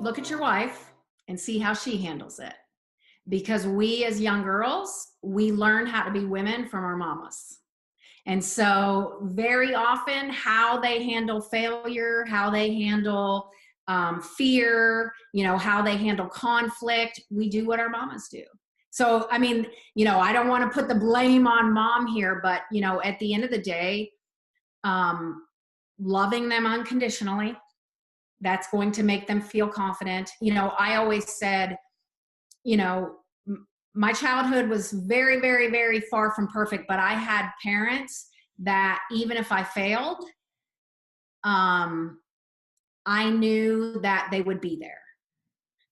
look at your wife and see how she handles it. Because we as young girls, we learn how to be women from our mamas. And so very often how they handle failure, how they handle fear, how they handle conflict, we do what our mamas do. So, I mean, I don't want to put the blame on mom here, but, at the end of the day, loving them unconditionally, that's going to make them feel confident. I always said, my childhood was very, very, very far from perfect, but I had parents that even if I failed, I knew that they would be there.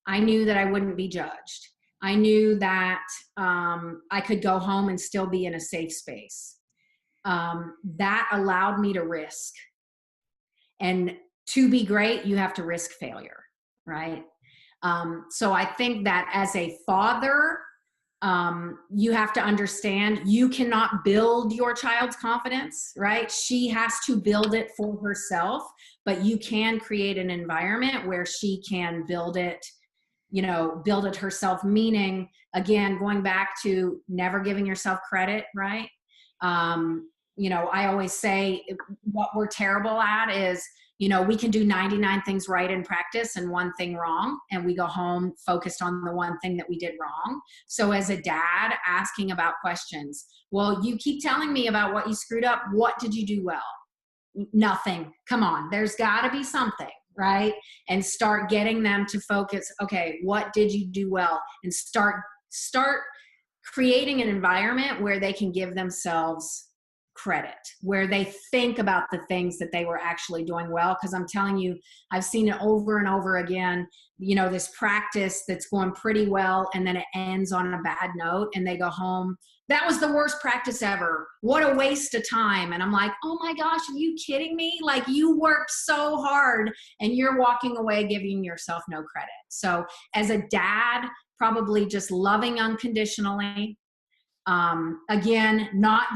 I knew that I wouldn't be judged. I knew that I could go home and still be in a safe space. That allowed me to risk. And to be great, you have to risk failure, right? So I think that as a father, you have to understand you cannot build your child's confidence, right? She has to build it for herself, but you can create an environment where she can build it herself, meaning, again, going back to never giving yourself credit, right? I always say what we're terrible at is, we can do 99 things right in practice and one thing wrong, and we go home focused on the one thing that we did wrong. So as a dad, asking about questions, well, you keep telling me about what you screwed up. What did you do well? Nothing. Come on, there's got to be something, right? And start getting them to focus. Okay, what did you do well? And start creating an environment where they can give themselves credit, where they think about the things that they were actually doing well. Because I'm telling you, I've seen it over and over again, this practice that's going pretty well, and then it ends on a bad note, and they go home, that was the worst practice ever. What a waste of time. And I'm like, oh my gosh, are you kidding me? Like, you worked so hard and you're walking away giving yourself no credit. So as a dad, probably just loving unconditionally. Again, not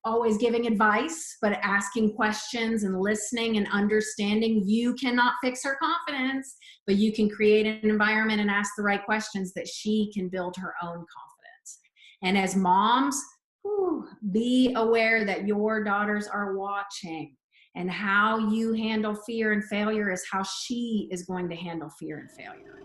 always giving advice, but asking questions and listening and understanding. You cannot fix her confidence, but you can create an environment and ask the right questions that she can build her own confidence. And as moms, be aware that your daughters are watching, and how you handle fear and failure is how she is going to handle fear and failure.